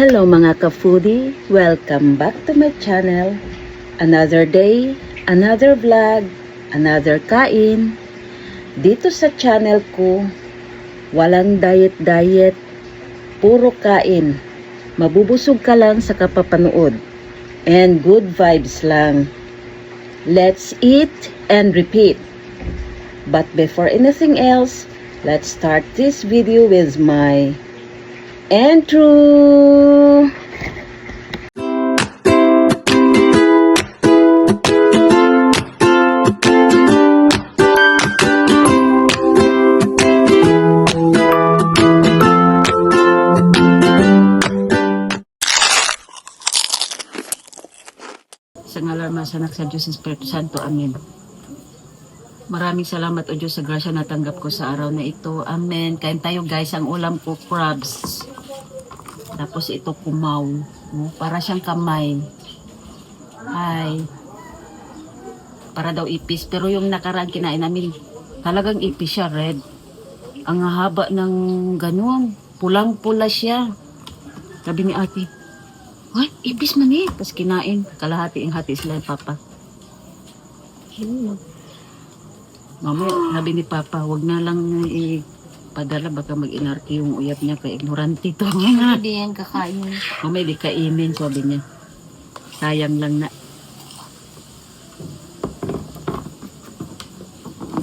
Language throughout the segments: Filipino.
Hello mga ka-foodie! Welcome back to my channel. Another day, another vlog, another kain. Dito sa channel ko, walang diet-diet, puro kain. Mabubusog ka lang sa kapapanood. And good vibes lang. Let's eat and repeat. But before anything else, let's start this video with my intro. Sa ngalan masanak sa Diyos Espiritu Santo, Amen. Maraming salamat o Diyos sa grasya na tanggap ko sa araw na ito. Amen. Kain tayo guys, ang ulam ko crabs. Tapos ito kumaw. Para siyang kamay. Ay. Para daw ipis. Pero yung nakaraan kinain namin, talagang ipis siya, red. Ang haba ng ganun. Pulang-pula siya. Sabi ni ate, ay, ipis man eh. Tapos kinain. Kalahati ang hati sila yung papa. Mamaya, sabi ni Papa, wag na lang ipadala, baka mag-inarki yung uyap niya, kay ignorante to. Hindi yan kakain. Mamaya, di kainin, sabi niya. Sayang lang na.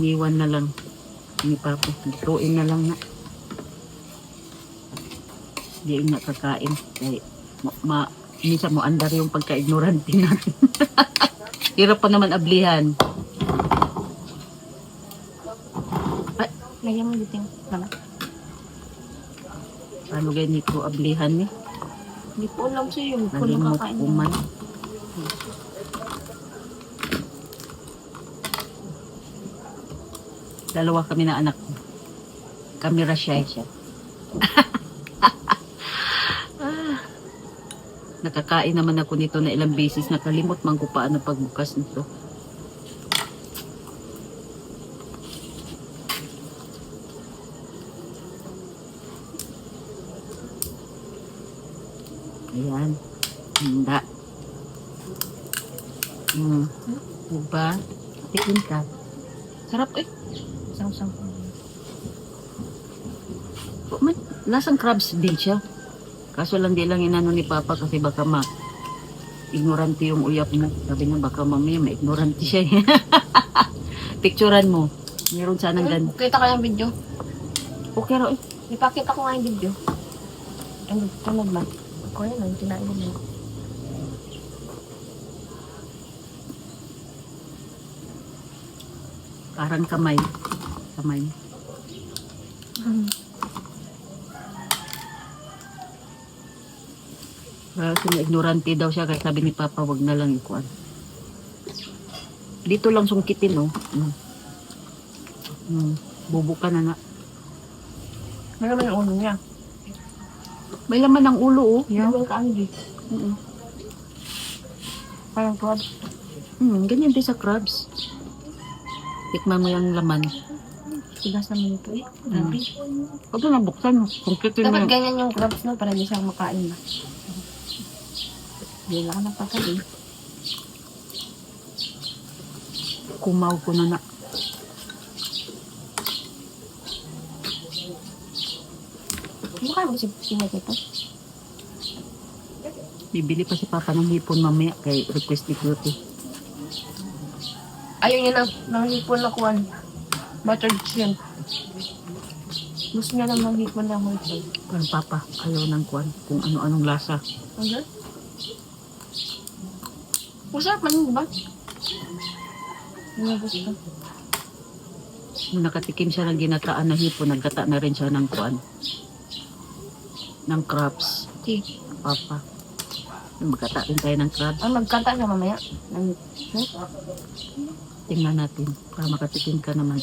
Iniwan na lang ni Papa. Lutuin na lang na. Hindi yung nakakain. Kaya, minsan mo andar yung pagka-ignorante natin. Hirap pa naman ablihan. Lagyan mo dito yung laman. Paano ganito ablihan ni? Hindi ko alam sa'yo. Hindi ko Nalimot nakakain. ko man. Dalawa kami na anak ko. Kami Rashay siya. Nakakain naman ako nito na ilang beses. Nakalimot man ko paano pagbukas nito. Ayan. Handa. Diba? Tikin ka. Sarap eh. Sang-sang. Lasang crabs din siya. Kaso lang di lang inano ni Papa kasi baka ignorante yung uyap mo. Sabi niya baka mamaya ma-ignorante siya. Picturean mo. Meron sanang gan. Kita ka yung video. Okay raw eh. Ipakita ko nga yung video. Ano ba? Ako yan lang. Kinain mo. Parang kamay. Kamay. Kasi ignorante daw siya kaya sabi ni Papa wag na lang ikuan. Dito lang sungkitin oh. Bubo ka na nga. May naman yung ulo niya. May laman ng ulo oh. Yeah. May kaano dito. Parang crabs. Ganyan din sa crabs. Tikman mo yung laman. Tigas naman ito eh. Grabe. Huwag na buksan. Sungkitin mo. Dapat ganyan yung crabs no para hindi siya makain na. Hindi lang na pagkain. Kumaw ko na na. Mukha mo si Pinag ito. Bibili pa si Papa ng hipon mamaya kay request ni Cutie. Ayaw niya ng hipon na kuwan. Buttered shrimp. Gusto niya ng hipon na hipon. Ang Papa, ayaw ng kuwan kung ano-anong lasa. Ano? Masarap man yun, ba? Hindi gusto. Nung nakatikim siya ng ginataan na hipon, nagkata na rin siya ng kuwan. Ng crabs. Okay. Papa. Magkata rin tayo ng crabs. Magkanta na mamaya. Tingnan natin para makatikim ka naman.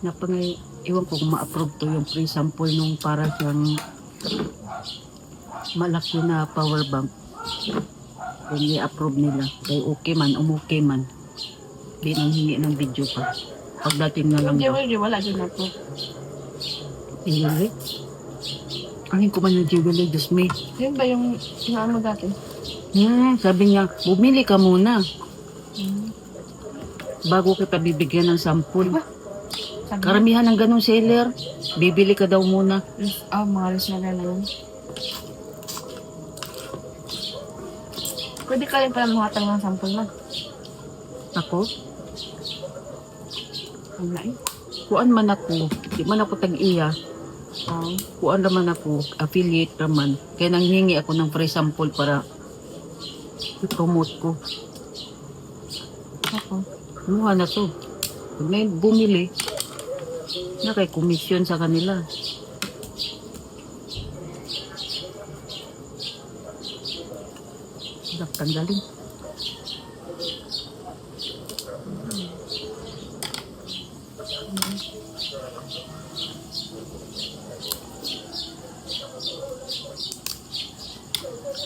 Napangay, iwan ko kung ma-approve to yung free sample nung para siyang malaki na power bank. Kung i-approve nila, kay okay man, umukay man. Di nang hingi ng video pa. Pagdating na lang Hindi, daw. wala din na po. Jewelry? Angin ko man yung jewelry, Diyos me. Yun ba yung inaano dati? Sabi niya, bumili ka muna Hmm. bago kita bibigyan ng sample. Sabi Karamihan ng ganong seller, bibili ka daw muna. mga reseller na yun. Pwede ka rin pala makatang ng sample na. Ako, Wala eh. kuan man ako, di man ako tag-iya. Um, Kuan naman ako, affiliate naman. Kaya nanghingi ako ng free sample para i-promote ko. ako. Mukha na to. Pag may bumili, na kay komisyon sa kanila. Tanggalin.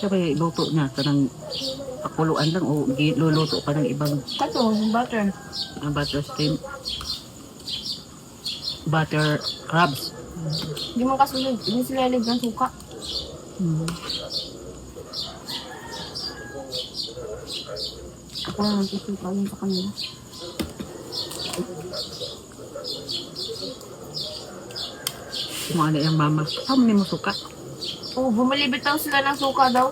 Sabi, luto na ka ng pakuluan lang o luluto ka ng ibang Kato, butter. butter steam. Butter crabs. Hindi mo kasi hindi sila ilig ng suka. Ako lang nagsusuka yun sa kanila. Kumana yung mama. Saan mo suka? Oo, bumalibit lang sila ng suka daw.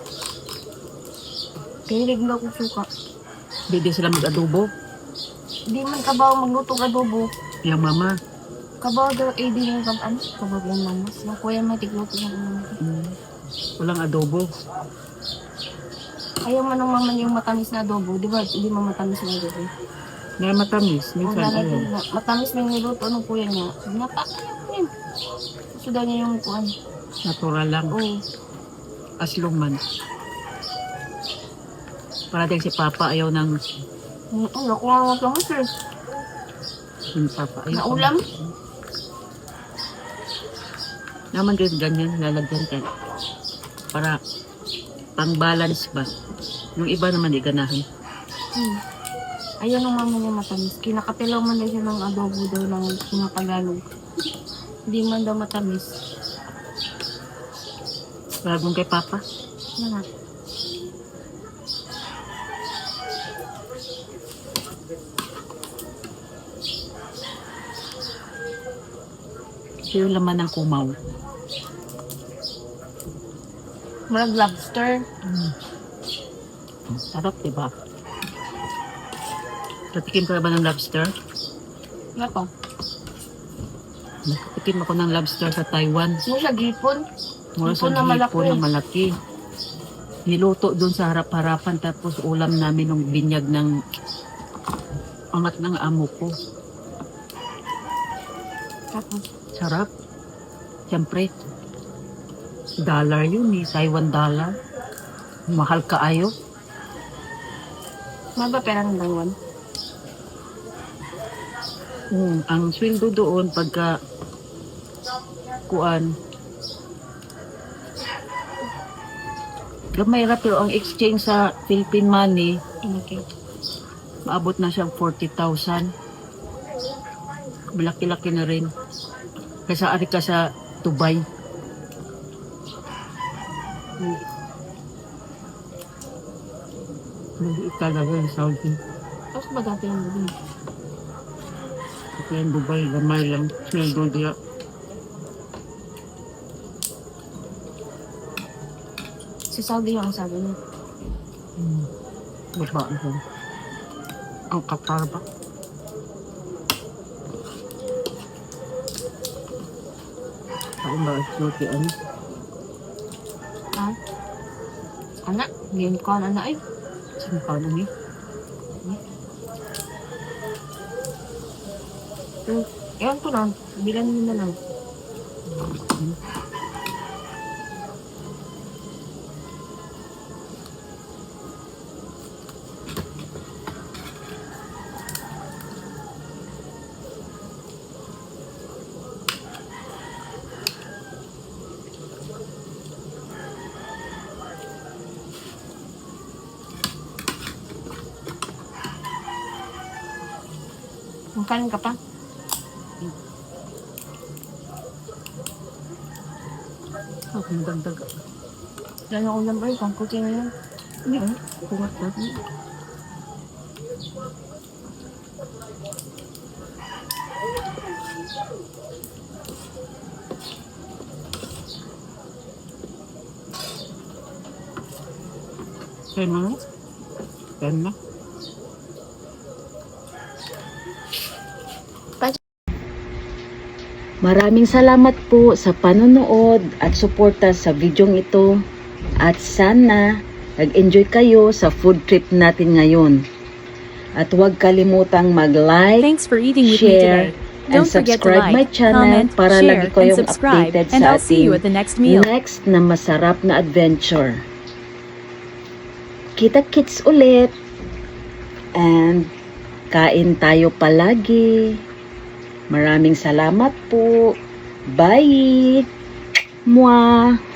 Kahilig na akong suka. Hindi sila mag-adobo. Hindi man kabaw magluto ng adobo. Yung mama. Kabaw daw, eh di yung kabaw. Ano? Kabaw yung mamas. Yung kuya matigluto ng mamas. Walang adobo. Ayaw man ng mama yung matamis na adobo. Di ba? Hindi mo matamis na adobo. May matamis. O Minsan lalagyan ayaw. na. Matamis na yung niluto ng kuya niya. Napaka yun. Gusto daw niya yung kuan. Natural lang. Oo. Aslong man. Parating si Papa ayaw ng Nakuha nga matamis eh. yung Papa. Ayaw Naulam? Naman din ganyan, lalagyan ka. Para pang-balance ba. Yung iba naman di ganahan. Ayaw ng mama niya matamis. Kinakatilaw man din siya ng adobo daw ng mga Tagalog. Hindi man daw matamis. Bagong kay Papa. Yan nga. Ito yung laman ng kumaw. Marag lobster. Sarap, diba? Natikim ka na ba ng lobster? Ano to? Nakatikim ako ng lobster sa Taiwan. Ano siya, gipon? Mura sa Hipon na malaki. hipon na malaki. Niluto doon sa harap-harapan tapos ulam namin ng binyag ng angat ng amo ko. Tapos, Sarap. Siyempre, dollar yun eh. Taiwan dollar. Mahal ka ayo. ba pera ng dangwan? Ang sweldo doon pagka kuan gamay ra pero ang exchange sa Philippine money Okay. maabot na siyang 40,000. Malaki-laki na rin. Kaysa ari ka sa Dubai. Maliit talaga yung Saudi. Tapos ba dati yung bubing? Kasi yung Dubai, gamay lang. Sweldo diya. Si Saudi yung sabi niya. Baba ito. Ang Qatar ba? Saan ba ito? Ano? Ha? Anak? Game ko na ay. Saan pa lang eh? Ewan ko lang. Bilan mo na lang. Magkain ka pa? Ako magdagdag. Yan ang ulam ba? Pang puti na yan. Hindi ah. Kumat na. Kaya na? Kaya na? Maraming salamat po sa panonood at suporta sa videong ito. At sana nag-enjoy kayo sa food trip natin ngayon. At huwag kalimutang mag-like, Thanks for eating with share, me today. and Don't forget to subscribe my like, channel comment, para share, lagi and kayong subscribe. updated And sa I'll see you at ating the next meal. next na masarap na adventure. Kita-kits ulit. And kain tayo palagi. Maraming salamat po. Bye! Mwah!